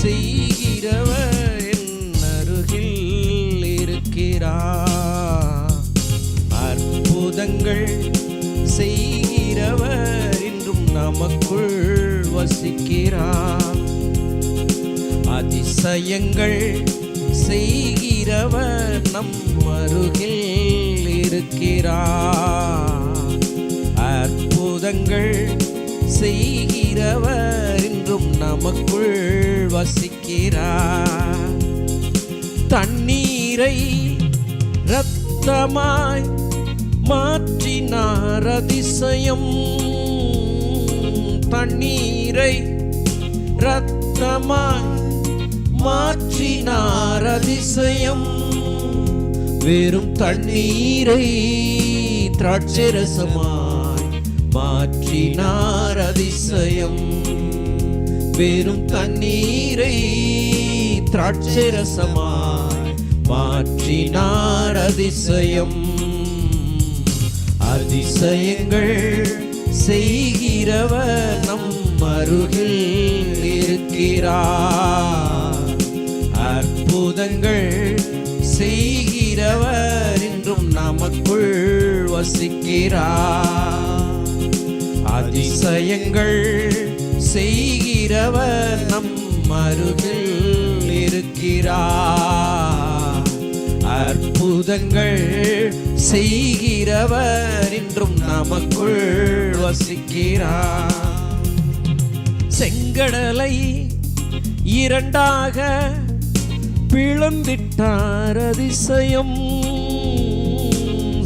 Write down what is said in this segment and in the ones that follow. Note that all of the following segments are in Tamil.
செய்கிறவர் என் அருகில் இருக்கிறார். அற்புதங்கள் செய்கிறவர் இன்றும் நமக்குள் வசிக்கிறார். அதிசயங்கள் செய்கிறவர் நம் அருகில் இருக்கிறார். அற்புதங்கள் செய்கிறவர் இன்றும் நமக்குள் வசிக்கிறார். தண்ணீரை இரத்தமாய் மாற்றினார் அதிசயம். தண்ணீரை இரத்தமாய் மாற்றினார் அதிசயம். வெறும் தண்ணீரை திராட்சரசமாய் மாற்றினார் அதிசயம். வெறும் தண்ணீரை திராட்சரசமாய் மாற்றினார் அதிசயம். அதிசயங்கள் செய்கிறவர் நம் அருகில் இருக்கிறார். அற்புதங்கள் செய்கிறவர் இன்றும் நமக்குள் வசிக்கிறார். அதிசயங்கள் செய்கிறவர் நம் அருகில் இருக்கிறார். அற்புதங்கள் செய்கிறவர் இன்றும் நமக்குள் வசிக்கிறார். செங்கடலை இரண்டாக பிளந்திட்டார் அதிசயம்.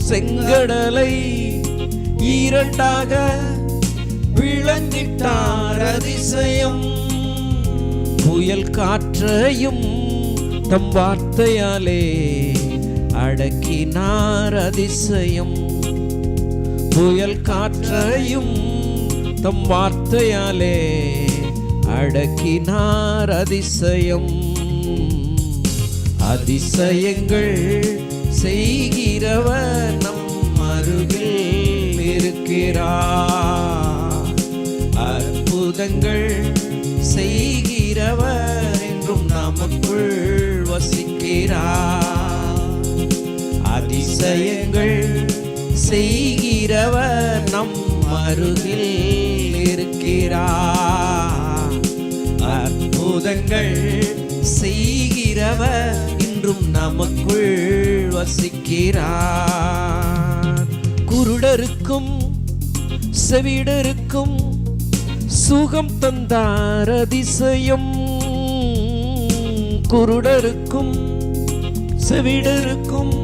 செங்கடலை இரண்டாக பிளந்திட்டார் அதிசயம். புயல் காற்றையும் தம் வார்த்தையாலே அடக்கினார் அதிசயம். புயல் காற்றையும் தம் வார்த்தையாலே அடக்கினார் அதிசயம். அதிசயங்கள் செய்கிறவர் நம் அருகில் இருக்கிறார். அற்புதங்கள் செய்கிறவர் என்றும் நமக்குள் வசிக்கிறார். அதிசயங்கள் செய்கிறவர் நம் அருகில் இருக்கிறார். அற்புதங்கள் செய்கிறவர் இன்றும் நமக்குள் வசிக்கிறார். குருடருக்கும் செவிடருக்கும் சுகம் தந்தார் அதிசயம். குருடருக்கும் செவிடருக்கும்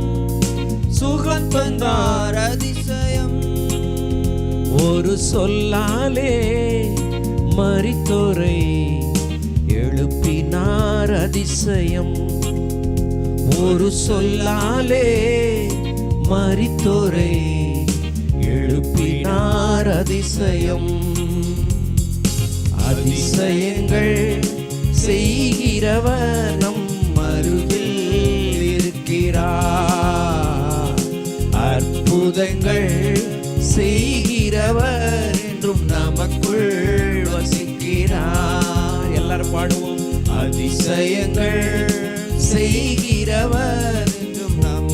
சுகம் தந்தார் அதிசயம். ஒரு சொல்லாலே மரித்தோரை எழுப்பினார் அதிசயம். ஒரு சொல்லாலே மரித்தோரை எழுப்பினார் அதிசயம். அதிசயங்கள் செய்கிறவர் நம் அருகில் இருக்கிறார். அற்புதங்கள் செய்கிறவர் என்றும் நமக்குள் வசிக்கிறார். எல்லாரும் பாடுவோம். அதிசயங்கள் செய்கிறவர் என்றும் நம்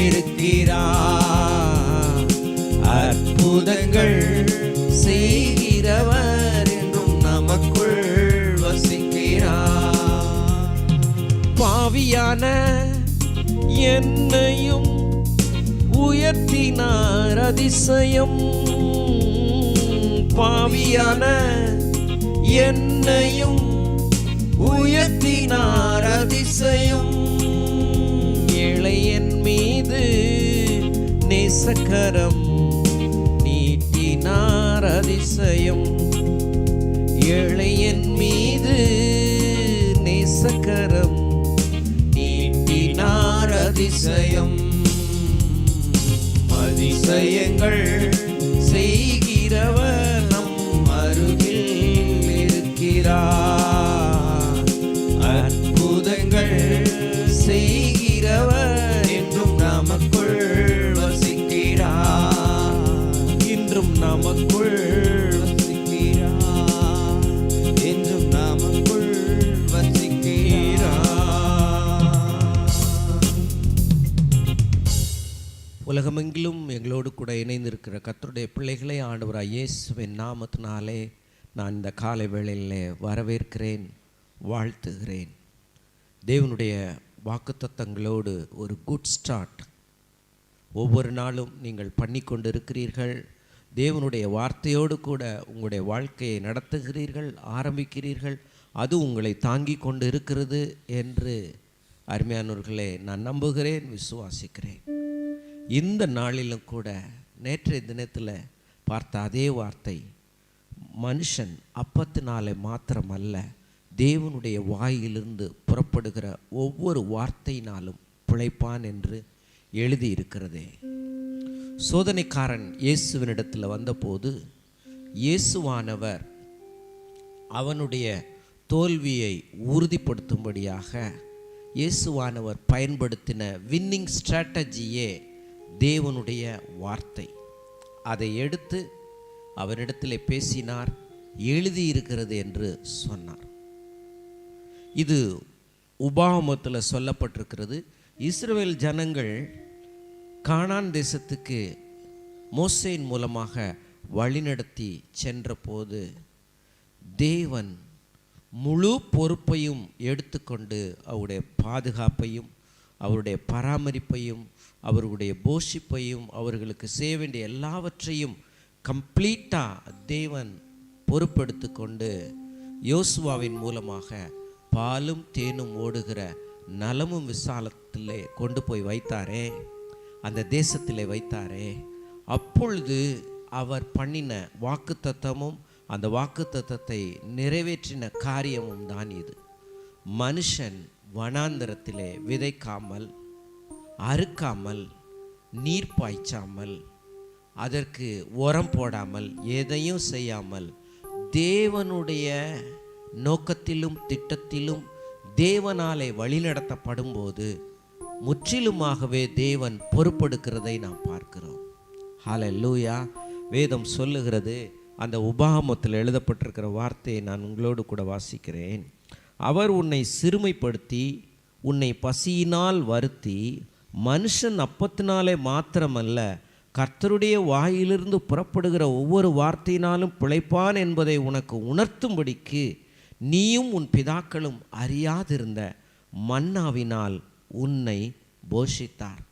இருக்கிறார். அற்புதங்கள் செய்கிறவர் என்றும் நமக்குள் வசிக்கிறார். பாவியான என்னையும் உயர்த்தினார் அதிசயம். பாவியான என்னையும் உயர்த்தினார் அதிசயம். ஏழையன் மீது நேசக்கரம் நீட்டினார் அதிசயம். ஏழையன் மீது நேசக்கரம் நீட்டினார் அதிசயம். அதிசயங்கள் செய்கிறவர் நம் அருகில் இருக்கிறார். அற்புதங்கள் செய்கிறவர் என்றும் நமக்குள் வசிக்கிறார். இன்றும் நமக்குள் வசிக்கிறார். என்றும் நமக்குள் உலகமெங்கிலும் எங்களோடு கூட இணைந்திருக்கிற கர்த்தருடைய பிள்ளைகளை ஆண்டவராகிய இயேசுவின் நாமத்தினாலே நான் இந்த காலை வேளையிலே வரவேற்கிறேன், வாழ்த்துகிறேன். தேவனுடைய வாக்குத்தத்தங்களோடு ஒரு குட் ஸ்டார்ட் ஒவ்வொரு நாளும் நீங்கள் பண்ணி கொண்டு இருக்கிறீர்கள். தேவனுடைய வார்த்தையோடு கூட உங்களுடைய வாழ்க்கையை நடத்துகிறீர்கள், ஆரம்பிக்கிறீர்கள். அது உங்களை தாங்கி கொண்டு இருக்கிறது என்று அருமையானவர்களே நான் நம்புகிறேன், விசுவாசிக்கிறேன். இந்த நாளிலும் கூட நேற்றைய தினத்தில் பார்த்த அதே வார்த்தை, மனுஷன் அப்பத்தினாலே மாத்திரமல்ல தேவனுடைய வாயிலிருந்து புறப்படுகிற ஒவ்வொரு வார்த்தையினாலும் பிழைப்பான் என்று எழுதியிருக்கிறதே. சோதனைக்காரன் இயேசுவினிடத்தில் வந்தபோது இயேசுவானவர் அவனுடைய தோல்வியை உறுதிப்படுத்தும்படியாக இயேசுவானவர் பயன்படுத்தின வின்னிங் ஸ்ட்ராட்டஜியே தேவனுடைய வார்த்தை. அதை எடுத்து அவரிடத்தில் பேசினார், எழுதியிருக்கிறது என்று சொன்னார். இது உபாகமத்தில் சொல்லப்பட்டிருக்கிறது. இஸ்ரவேல் ஜனங்கள் கானான் தேசத்துக்கு மோசேயின் மூலமாக வழிநடத்தி சென்றபோது தேவன் முழு பொறுப்பையும் எடுத்துக்கொண்டு அவருடைய பாதுகாப்பையும் அவருடைய பராமரிப்பையும் அவர்களுடைய போஷிப்பையும் அவர்களுக்கு செய்ய வேண்டிய எல்லாவற்றையும் கம்ப்ளீட்டாக தேவன் பொறுப்பெடுத்து கொண்டு யோசுவாவின் மூலமாக பாலும் தேனும் ஓடுகிற நலமும் விசாலத்திலே கொண்டு போய் வைத்தாரே, அந்த தேசத்திலே வைத்தாரே. அப்பொழுது அவர் பண்ணின வாக்குத்தத்தமும் அந்த வாக்குத்தத்தத்தை நிறைவேற்றின காரியமும் தான் இது. மனுஷன் வனாந்தரத்திலே விதைக்காமல், அறுக்காமல், நீர் பாய்ச்சாமல், அதற்கு உரம் போடாமல், எதையும் செய்யாமல் தேவனுடைய நோக்கத்திலும் திட்டத்திலும் தேவனாலே வழிநடத்தப்படும் போது முற்றிலுமாகவே தேவன் பொறுப்பெடுக்கிறதை நாம் பார்க்கிறோம். ஹல்லேலூயா. வேதம் சொல்லுகிறது, அந்த உபாகமத்தில் எழுதப்பட்டிருக்கிற வார்த்தையை நான் உங்களோடு கூட வாசிக்கிறேன். அவர் உன்னை சிறுமைப்படுத்தி உன்னை பசியினால் வருத்தி மனுஷன் அப்பத்தினாலே மாத்திரமல்ல கர்த்தருடைய வாயிலிருந்து புறப்படுகிற ஒவ்வொரு வார்த்தையினாலும் பிழைப்பான் என்பதை உனக்கு உணர்த்தும்படிக்கு நீயும் உன் பிதாக்களும் அறியாதிருந்த மன்னாவினால் உன்னை போஷித்தார்.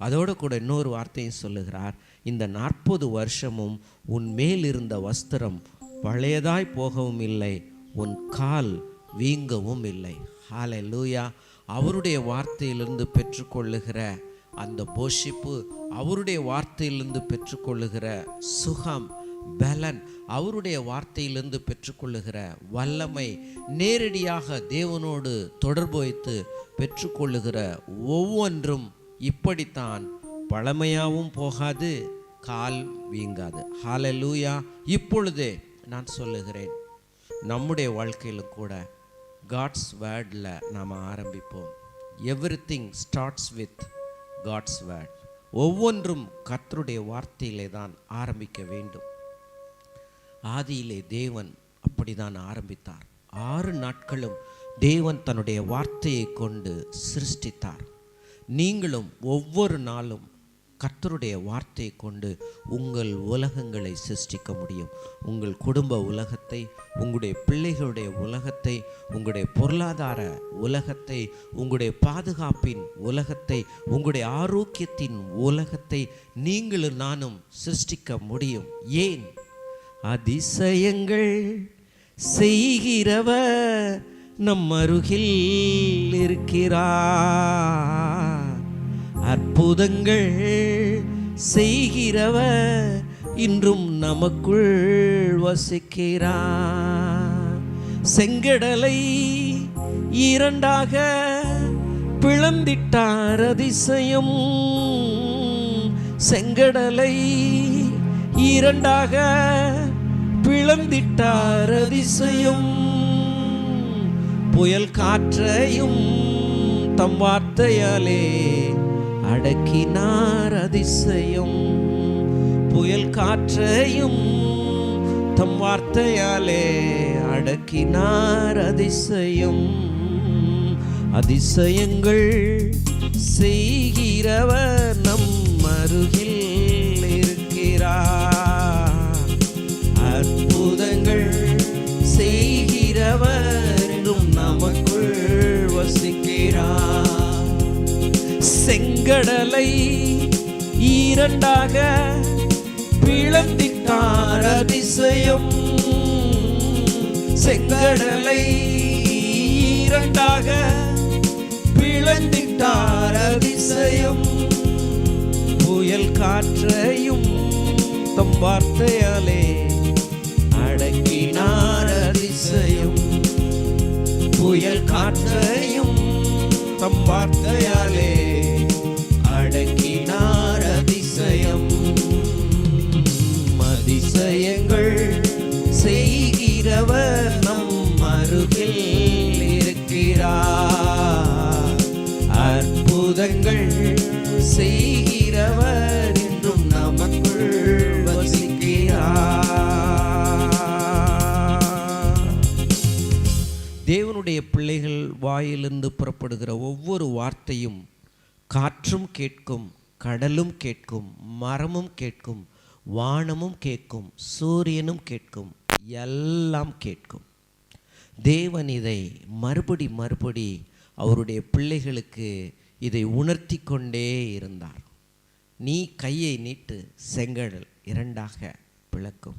அதோடு கூட இன்னொரு வார்த்தையும் சொல்லுகிறார், இந்த 40 வருஷமும் உன் மேல் இருந்த வஸ்திரம் பழையதாய் போகவும் இல்லை, உன் கால் வீங்கவும் இல்லை. ஹல்லேலூயா. அவருடைய வார்த்தையிலிருந்து பெற்றுக்கொள்ளுகிற அந்த போஷிப்பு, அவருடைய வார்த்தையிலிருந்து பெற்றுக்கொள்ளுகிற சுகம், பலன், அவருடைய வார்த்தையிலிருந்து பெற்றுக்கொள்ளுகிற வல்லமை, நேரடியாக தேவனோடு தொடர்பு வைத்து பெற்றுக்கொள்ளுகிற ஒவ்வொன்றும் இப்படித்தான் பழமையாகவும் போகாது, கால் வீங்காது. ஹல்லேலூயா. இப்பொழுதே நான் சொல்லுகிறேன், நம்முடைய வாழ்க்கையிலும் கூட காட்ஸ் வேர்டில் நாம் ஆரம்பிப்போம். Everything starts with God's word. ஒவ்வொன்றும் கர்த்தருடைய வார்த்தையிலே தான் ஆரம்பிக்க வேண்டும். ஆதியிலே தேவன் அப்படிதான் ஆரம்பித்தார். 6 நாட்களும் தேவன் தன்னுடைய வார்த்தையை கொண்டு சிருஷ்டித்தார். நீங்களும் ஒவ்வொரு நாளும் கர்த்தருடைய வார்த்தையை கொண்டு உங்கள் உலகங்களை சிருஷ்டிக்க முடியும். உங்கள் குடும்ப உலகத்தை, உங்களுடைய பிள்ளைகளுடைய உலகத்தை, உங்களுடைய பொருளாதார உலகத்தை, உங்களுடைய பாதுகாப்பின் உலகத்தை, உங்களுடைய ஆரோக்கியத்தின் உலகத்தை நீங்களும் நானும் சிருஷ்டிக்க முடியும். ஏன்? அதிசயங்கள் செய்கிறவர் நம் அருகில் இருக்கிறார், அற்புதங்கள் செய்கிறவர் இன்றும் நமக்குள் வசிக்கிறார். செங்கடலை 2ஆக பிளந்திட்டார், அதிசயம். செங்கடலை 2ஆக பிளந்திட்டார், அதிசயம். புயல் காற்றையும் தம் வார்த்தையாலே அடக்கினார், அதிசயம். புயல் காற்றையும் தம் வார்த்தையாலே அடக்கினார், அதிசயம். அதிசயங்கள் செய்கிறவர் நம் அருகில் இருக்கிறார். அற்புதங்கள் செய்கிறவர் என்றும் நமக்குள் வசிக்கிறார். செங்கடலை இரண்டாக பிளந்திட்டார் அதிசயம். செங்கடலை இரண்டாக பிளந்திட்டார் அதிசயம். புயல் காற்றையும் தம் வார்த்தையாலே அடக்கினார் அதிசயம். புயல் காற்றையும் தம் வார்த்தையாலே அடக்கினார் அதிசயம். அதிசயங்கள் செய்கிறவர் நம் அருகில் இருக்கிறார். அற்புதங்கள் செய்கிறவர் என்றும் நமக்குள் வசிக்கிறார். தேவனுடைய பிள்ளைகள் வாயிலிருந்து புறப்படுகிற ஒவ்வொரு வார்த்தையும் காற்றும் கேட்கும், கடலும் கேட்கும், மரமும் கேட்கும், வானமும் கேட்கும், சூரியனும் கேட்கும், எல்லாம் கேட்கும். தேவன் இதை மறுபடி அவருடைய பிள்ளைகளுக்கு இதை உணர்த்தி கொண்டே இருந்தார். நீ கையை நீட்டு, செங்கடல் இரண்டாக பிளக்கும்.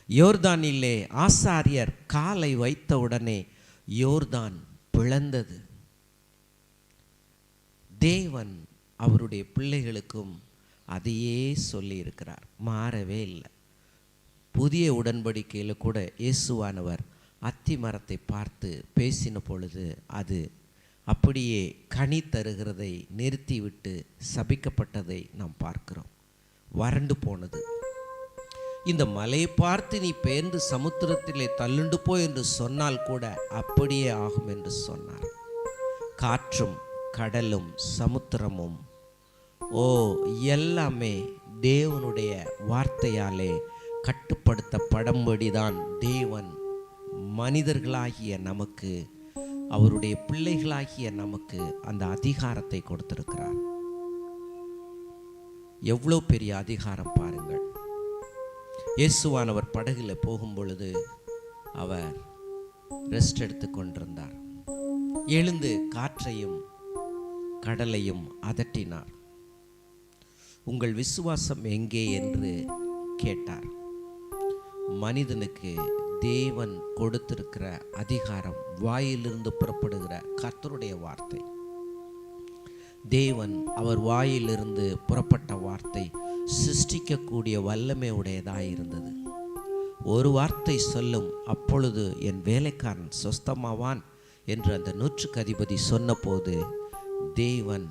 யோர்தானிலே ஆசாரியர் காலை வைத்தவுடனே யோர்தான் பிளந்தது. தேவன் அவருடைய பிள்ளைகளுக்கும் அதையே சொல்லி இருக்கிறார், மாறவே இல்லை. புதிய உடன்படிக்கையில் கூட இயேசுவானவர் அத்தி மரத்தை பார்த்து பேசின பொழுது அது அப்படியே கனி தருகிறதை நிறுத்திவிட்டு சபிக்கப்பட்டதை நாம் பார்க்கிறோம். வறண்டு போனது. இந்த மலையை பார்த்து நீ பெயர்ந்து சமுத்திரத்திலே தள்ளுண்டு போ என்று சொன்னால் கூட அப்படியே ஆகும் என்று சொன்னார். காற்றும் கடலும் சமுத்திரமும் எல்லாமே தேவனுடைய வார்த்தையாலே கட்டுப்படுத்தப்படும்படிதான் தேவன் மனிதர்களாகிய நமக்கு, அவருடைய பிள்ளைகளாகிய நமக்கு அந்த அதிகாரத்தை கொடுத்திருக்கிறார். எவ்வளோ பெரிய அதிகாரம் பாருங்கள். இயேசுவானவர் படகுல போகும் பொழுது அவர் ரெஸ்ட் எடுத்து கொண்டிருந்தார். எழுந்து காற்றையும் கடலையும் அதட்டினார். உங்கள் விசுவாசம் எங்கே என்று கேட்டார். மனிதனுக்கு தேவன் கொடுத்திருக்கிற அதிகாரம், வாயிலிருந்து புறப்படுகிற கர்த்தருடைய வார்த்தை. தேவன் அவர் வாயிலிருந்து புறப்பட்ட வார்த்தை சிருஷ்டிக்கக்கூடிய வல்லமை உடையதாய் இருந்தது. ஒரு வார்த்தை சொல்லும், அப்பொழுது என் வேலைக்காரன் சொஸ்தமாவான் என்று அந்த 100க்கு அதிபதி சொன்னபோது தேவன்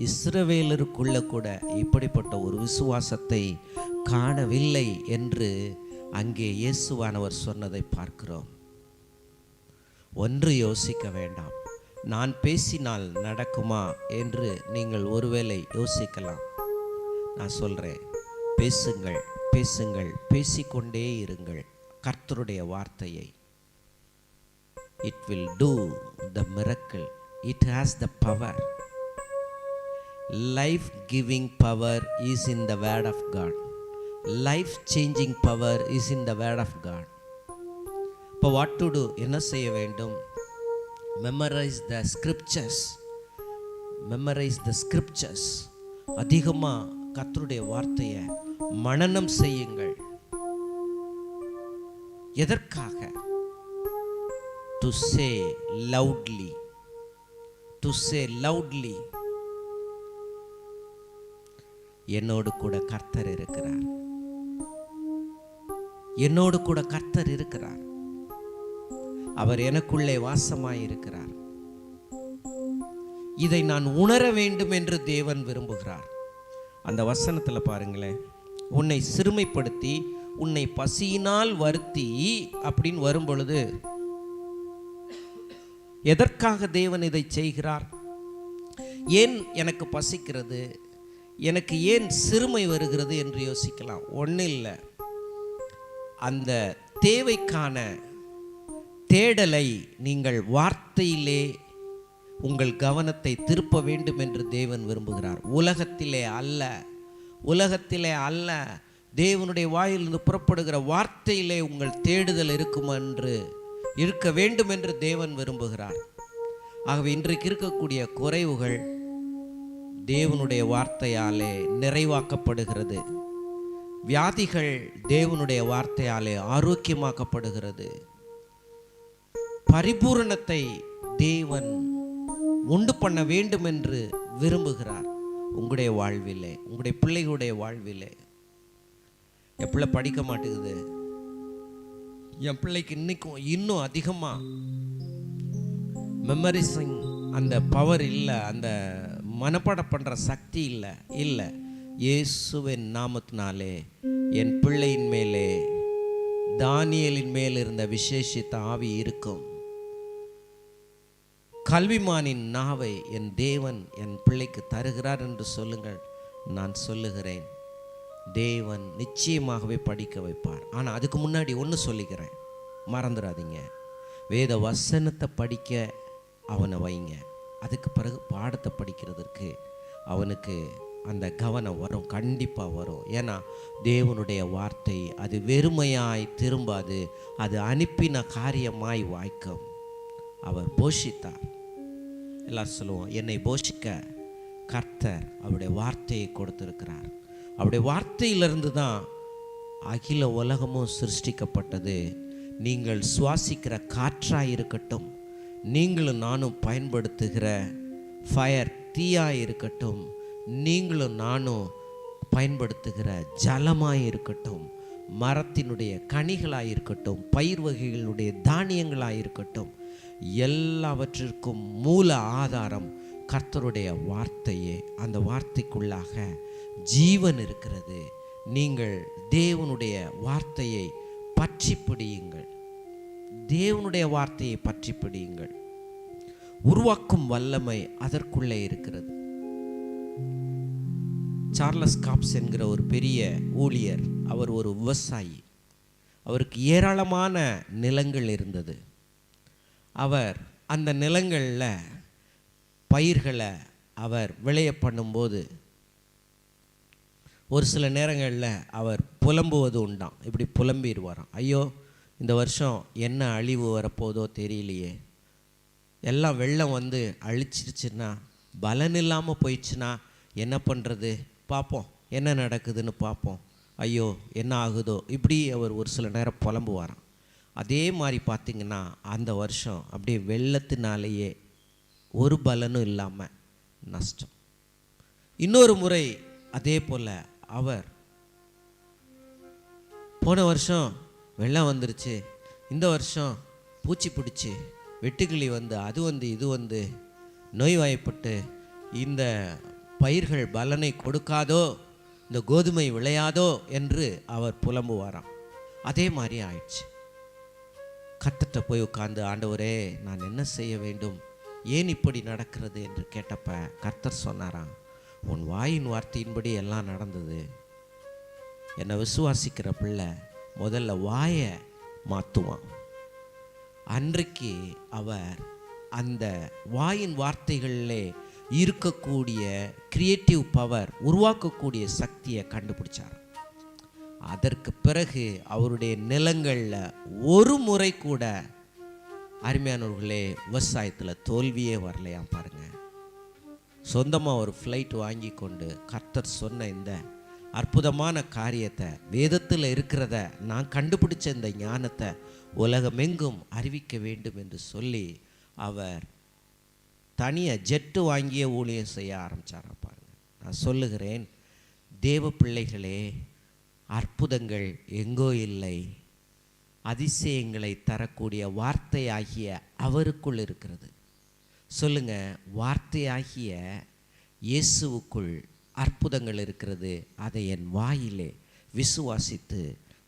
இஸ்ரவேலருக்குள்ள கூட இப்படிப்பட்ட ஒரு விசுவாசத்தை காணவில்லை என்று அங்கே இயேசுவானவர் சொன்னதை பார்க்கிறோம். ஒன்று யோசிக்க வேண்டாம், நான் பேசினால் நடக்குமா என்று நீங்கள் ஒருவேளை யோசிக்கலாம். நான் சொல்கிறேன், பேசுங்கள், பேசுங்கள், பேசிக்கொண்டே இருங்கள் கர்த்தருடைய வார்த்தையை. It will do the miracle. It has the power. Life-giving power is in the word of God. Life-changing power is in the word of God. இப்போ what to do? என்ன செய்ய வேண்டும்? Memorize the scriptures. Memorize the scriptures. அதிகமாக கர்த்தருடைய வார்த்தையை மனனம் செய்யுங்கள். எதற்காக? To say loudly. To say loudly. என்னோடு கூட கர்த்தர் இருக்கிறார். என்னோடு கூட கர்த்தர் இருக்கிறார். அவர் எனக்குள்ளே வாசமாய் இருக்கிறார். இதை நான் உணர வேண்டும் என்று தேவன் விரும்புகிறார். அந்த வசனத்தில் பாருங்களேன், உன்னை சிறுமைப்படுத்தி உன்னை பசியினால் வருத்தி அப்படின்னு வரும் பொழுது எதற்காக தேவன் இதை செய்கிறார்? ஏன் எனக்கு பசிக்கிறது, எனக்கு ஏன் சிறுமை வருகிறது என்று யோசிக்கலாம். ஒன்றும் இல்லை, அந்த தேவைக்கான தேடலை நீங்கள் வார்த்தையிலே உங்கள் கவனத்தை திருப்ப வேண்டும் என்று தேவன் விரும்புகிறார். உலகத்திலே அல்ல, உலகத்திலே அல்ல, தேவனுடைய வாயிலிருந்து புறப்படுகிற வார்த்தையிலே உங்கள் தேடுதல் இருக்க வேண்டும் என்று தேவன் விரும்புகிறார். ஆகவே இன்றைக்கு இருக்கக்கூடிய குறைவுகள் தேவனுடைய வார்த்தையாலே நிறைவாக்கப்படுகிறது. வியாதிகள் தேவனுடைய வார்த்தையாலே ஆரோக்கியமாக்கப்படுகிறது. பரிபூரணத்தை தேவன் உண்டு பண்ண வேண்டும் என்று விரும்புகிறார் உங்களுடைய வாழ்விலே, உங்களுடைய பிள்ளைகளுடைய வாழ்விலே. என் பிள்ளை படிக்க மாட்டேங்குது, என் பிள்ளைக்கு இன்னும் அதிகமாக மெமரிசிங் அந்த பவர் இல்லை, அந்த மனப்பாடம் பண்ணுற சக்தி இல்லை. இயேசுவின் நாமத்தினாலே என் பிள்ளையின் மேலே தானியேலின் மேல் இருந்த விசேஷித்த ஆவி இருக்கும். கல்விமானின் நாவை என் தேவன் என் பிள்ளைக்கு தருகிறார் என்று சொல்லுங்கள். நான் சொல்லுகிறேன், தேவன் நிச்சயமாகவே படிக்க வைப்பார். ஆனால் அதுக்கு முன்னாடி ஒன்று சொல்லிக்கிறேன், மறந்துடாதீங்க. வேத வசனத்தை படிக்க அவனை வைங்க. அதுக்கு பிறகு பாடத்தை படிக்கிறதுக்கு அவனுக்கு அந்த கவனம் வரும், கண்டிப்பாக வரும். ஏன்னா தேவனுடைய வார்த்தை அது வெறுமையாய் திரும்பாது, அது அனுப்பின காரியமாய் வாய்க்கும். அவர் போஷித்தார். எல்லாரும் சொல்லுவோம், என்னை போஷிக்க கர்த்தர் அவருடைய வார்த்தையை கொடுத்திருக்கிறார். அவருடைய வார்த்தையிலிருந்து தான் அகில உலகமும் சிருஷ்டிக்கப்பட்டது. நீங்கள் சுவாசிக்கிற காற்றாய் இருக்கட்டும், நீங்களும் நானும் பயன்படுத்துகிற ஃபயர் தீயாய் இருக்கட்டும், நீங்களும் நானும் பயன்படுத்துகிற ஜலமாய் இருக்கட்டும், மரத்தினுடைய கனிகளாய் இருக்கட்டும், பயிர் வகைகளுடைய தானியங்களாய் இருக்கட்டும், எல்லாவற்றிற்கும் மூல ஆதாரம் கர்த்தருடைய வார்த்தையே. அந்த வார்த்தைக்குள்ளாக ஜீவன் இருக்கிறது. நீங்கள் தேவனுடைய வார்த்தையை பற்றி பிடியுங்கள், தேவனுடைய வார்த்தையை பற்றி பிடியுங்கள். உருவாக்கும் வல்லமை அதற்குள்ளே இருக்கிறது. சார்லஸ் காப்ஸ் என்கிற ஒரு பெரிய ஊழியர், அவர் ஒரு விவசாயி. அவருக்கு ஏராளமான நிலங்கள் இருந்தது. அவர் அந்த நிலங்களில் பயிர்களை அவர் விளைய பண்ணும்போது ஒரு சில நேரங்களில் அவர் புலம்புவது உண்டாம். இப்படி புலம்பிடுவாராம், ஐயோ இந்த வருஷம் என்ன அழிவு வரப்போதோ தெரியலையே, எல்லாம் வெள்ளம் வந்து அழிச்சிருச்சுன்னா, பலன் இல்லாமல் போயிடுச்சுன்னா என்ன பண்ணுறது, பார்ப்போம் என்ன நடக்குதுன்னு பார்ப்போம், ஐயோ என்ன ஆகுதோ, இப்படி அவர் ஒரு சில நேரம் புலம்புவாராம். அதே மாதிரி பார்த்திங்கன்னா அந்த வருஷம் அப்படியே வெள்ளத்தினாலேயே ஒரு பலனும் இல்லாமல் நஷ்டம். இன்னொரு முறை அதே போல் அவர் போன வருஷம் வெள்ளம் வந்துருச்சு, இந்த வருஷம் பூச்சி பிடிச்சி வெட்டுக்கிளி வந்து அது வந்து இது வந்து நோய்வாய்ப்பட்டு இந்த பயிர்கள் பலனை கொடுக்காதோ, இந்த கோதுமை விளையாதோ என்று அவர் புலம்புவாராம். அதே மாதிரி ஆயிடுச்சு. கர்த்தர்ட்ட போய் உட்கார்ந்து, ஆண்டவரே நான் என்ன செய்ய வேண்டும், ஏன் இப்படி நடக்கிறது என்று கேட்டப்ப கர்த்தர் சொன்னாராம், உன் வாயின் வார்த்தையின்படி எல்லாம் நடந்தது. என்னை விசுவாசிக்கிற பிள்ளை முதல்ல வாயை மாற்றுவான். அன்றைக்கு அவர் அந்த வாயின் வார்த்தைகளிலே இருக்கக்கூடிய கிரியேட்டிவ் பவர், உருவாக்கக்கூடிய சக்தியை கண்டுபிடிச்சார். அதற்கு பிறகு அவருடைய நிலங்களில் ஒரு முறை கூட அருமையானவர்களே விவசாயத்தில் தோல்வியே வரலையாம். பாருங்க, சொந்தமாக ஒரு ஃப்ளைட் வாங்கி கொண்டு கர்த்தர் சொன்ன இந்த அற்புதமான காரியத்தை, வேதத்தில் இருக்கிறத நான் கண்டுபிடிச்ச இந்த ஞானத்தை உலகமெங்கும் அறிவிக்க வேண்டும் என்று சொல்லி அவர் தனியாக ஜெட்டு வாங்கிய ஊழியம் செய்ய ஆரம்பித்தார். பாருங்க, நான் சொல்லுகிறேன், தேவ பிள்ளைகளே, அற்புதங்கள் எங்கோ இல்லை, அதிசயங்களை தரக்கூடிய வார்த்தையாகிய அவருக்குள் இருக்கிறது. சொல்லுங்க, வார்த்தையாகிய இயேசுவுக்குள் அற்புதங்கள் இருக்கிறது. அதை என் வாயிலே விசுவாசித்து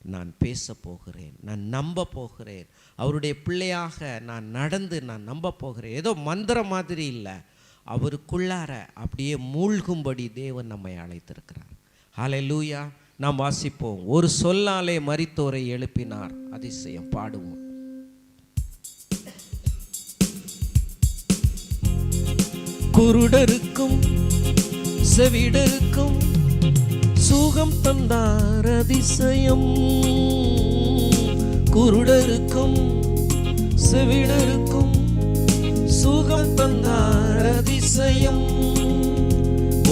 நான் பேச போகிறேன், நான் நம்ப போகிறேன். அவருடைய பிள்ளையாக நான் நடந்து நான் நம்ப போகிறேன். ஏதோ மந்திரம் மாதிரி இல்லை, அவருக்குள்ளார அப்படியே மூழ்கும்படி தேவன் நம்மை அழைத்திருக்கிறார். ஹல்லேலூயா. நாம் வாசிப்போம், ஒரு சொல்லாலே மரித்தோரை எழுப்பினார். அதிசயம் பாடுவோம். குருடருக்கும் செவிடருக்கும் சுகம் தந்தார் அதிசயம். குருடருக்கும் செவிடருக்கும் சுகம் தந்தார் அதிசயம்.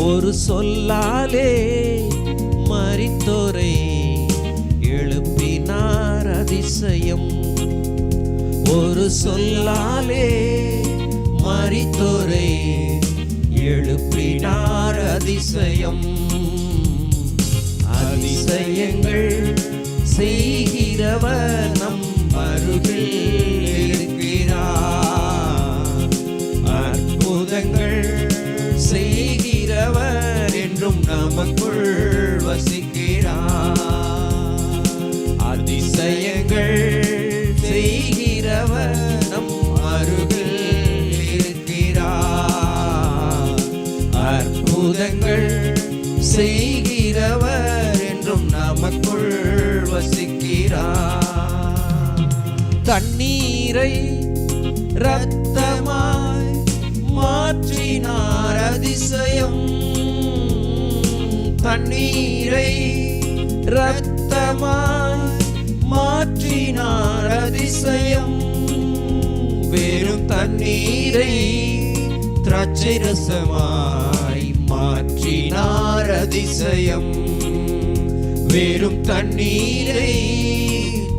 ஒரு சொல்லாலே மரித்தோரை எழுப்பினார் அதிசயம். ஒரு சொல்லாலே மரித்தோரை எழுப்பினார் அதிசயம். அதிசயங்கள் செய்கிறவர் நம் அருகில் இருக்கிறார். அற்புதங்கள் செய்கிறவர் என்றும் நமக்குள் வசிக்கிறார். அதிசயங்கள் செய்கிறவர் நம் அருகில் இருக்கிறார். அற்புதங்கள் செய்கிறவர் என்றும் நமக்குள் வசிக்கிறார். தண்ணீரை இரத்தமாய் மாற்றினார் அதிசயம். தண்ணீரை இரத்தமாய் மாற்றினார் அதிசயம். வெறும் தண்ணீரை திராட்சை ரசமாய் மாற்றினார் அதிசயம். வெறும் தண்ணீரை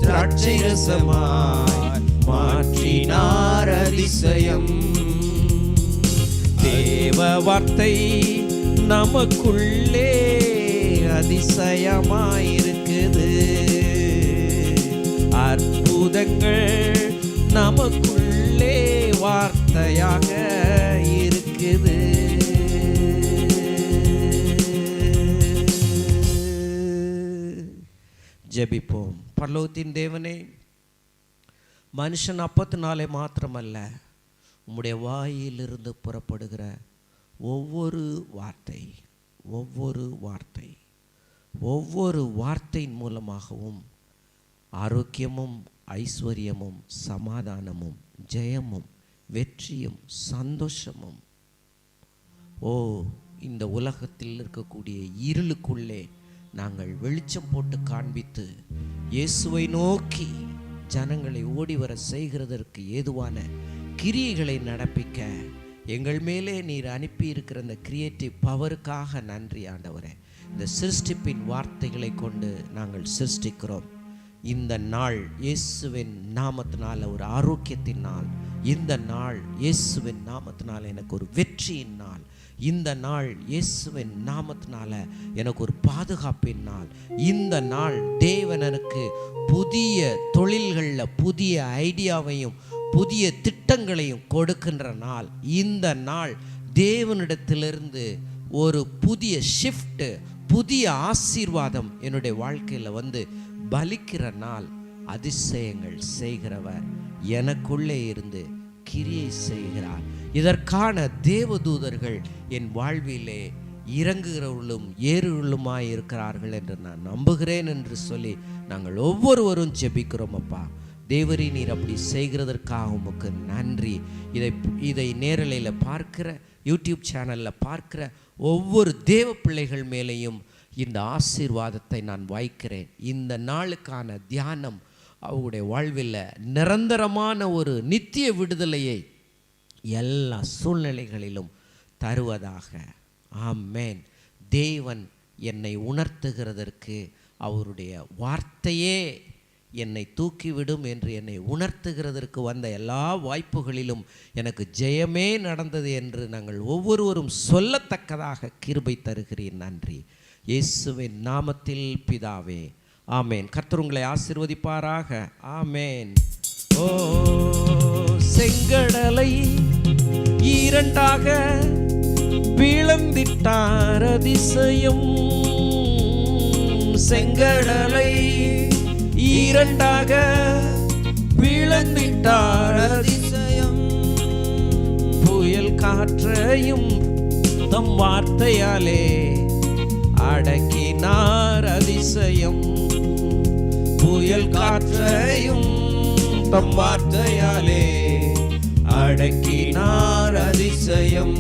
திராட்சை ரசமாய் மாற்றினார் அதிசயம். தேவ வார்த்தை நமக்குள்ளே அதிசயமாயிருக்குது. அற்புதங்கள் நமக்குள்ளே வார்த்தையாக இருக்குது. ஜெபிப்போம். பரலோகத்தின் தேவனே, மனுஷன் அப்பத்தினாலே மாத்திரமல்ல, உம்முடைய வாயிலிருந்து புறப்படுகிற ஒவ்வொரு வார்த்தை ஒவ்வொரு வார்த்தையின் மூலமாகவும் ஆரோக்கியமும் ஐஸ்வர்யமும் சமாதானமும் ஜெயமும் வெற்றியும் சந்தோஷமும் இந்த உலகத்தில் இருக்கக்கூடிய இருளுக்குள்ளே நாங்கள் வெளிச்சம் போட்டு காண்பித்து இயேசுவை நோக்கி ஜனங்களை ஓடிவர செய்கிறதற்கு ஏதுவான கிரியைகளை நடப்பிக்க எங்கள் மேலே நீர் அனுப்பி இருக்கிற இந்த கிரியேட்டிவ் பவருக்காக நன்றி ஆண்டவரே. இந்த சிருஷ்டிப்பின் வார்த்தைகளை கொண்டு நாங்கள் சிருஷ்டிக்கிறோம். இந்த நாள் இயேசுவின் நாமத்தினால் ஒரு ஆரோக்கியத்தின் நாள். இந்த நாள் இயேசுவின் நாமத்தினால் எனக்கு ஒரு வெற்றியின் நாள். இந்த நாள் இயேசுவின் நாமத்தினால எனக்கு ஒரு பாதுகாப்பின் நாள். இந்த நாள் தேவன் எனக்கு புதிய தொழில்களில் புதிய ஐடியாவையும் புதிய திட்டங்களையும் கொடுக்கின்ற நாள். இந்த நாள் தேவனிடத்திலிருந்து ஒரு புதிய ஷிஃப்ட், புதிய ஆசீர்வாதம் என்னுடைய வாழ்க்கையில் வந்து பலிக்கிற நாள். அதிசயங்கள் செய்கிறவர் எனக்குள்ளே இருந்து கிரியை செய்கிறார். இதற்கான தேவதூதர்கள் என் வாழ்விலே இறங்குகிறவர்களும் ஏறுகளுமாய் இருக்கிறார்கள் என்று நான் நம்புகிறேன் என்று சொல்லி நாங்கள் ஒவ்வொருவரும் ஜெபிக்கிறோம். அப்பா தேவரீ, நீர் அப்படி செய்கிறதற்காக உமக்கு நன்றி. இதை நேரலையில் பார்க்கிற, யூடியூப் சேனலில் பார்க்கிற ஒவ்வொரு தேவ பிள்ளைகள் மேலேயும் இந்த ஆசீர்வாதத்தை நான் வைக்கிறேன். இந்த நாளுக்கான தியானம் அவருடைய வாழ்வில் நிரந்தரமான ஒரு நித்திய விடுதலையை எல்லா சூழ்நிலைகளிலும் தருவதாக. ஆமென். தேவன் என்னை உணர்த்துகிறதற்கு அவருடைய வார்த்தையே என்னை தூக்கிவிடும் என்று என்னை உணர்த்துகிறதற்கு வந்த எல்லா வாய்ப்புகளிலும் எனக்கு ஜெயமே நடந்தது என்று நாங்கள் ஒவ்வொருவரும் சொல்லத்தக்கதாக கிருபை தருகிறேன். நன்றி இயேசுவின் நாமத்தில் பிதாவே, ஆமேன். கர்த்தர் உங்களை ஆசீர்வதிப்பாராக. ஆமேன். ஓ செங்கடலை இரண்டாக பிளந்திட்டார் அதிசயம். செங்கடலை இரண்டாக பிளந்திட்டார் அதிசயம். புயல் காற்றையும் தம் வார்த்தையாலே அடக்கினார் அதிசயம். புயல் காற்றையும் தம் வார்த்தையாலே அடக்கினார் அதிசயம்.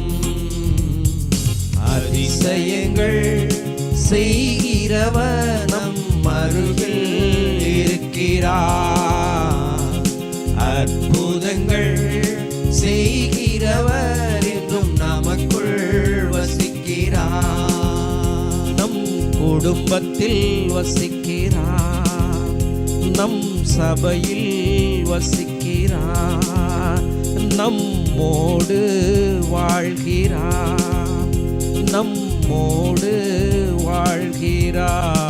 அதிசயங்கள் செய்கிறவர் நம் அருகில் இருக்கிறார். அற்புதங்கள் செய்கிறவர் என்றும் நமக்குள் வசிக்கிறார். நம் குடும்பத்தில் வசிக்கிறார், நம் சபையில் வசிக்கிறார், நம்மோடு வாழ்கிறார், நம்மோடு வாழ்கிறார்.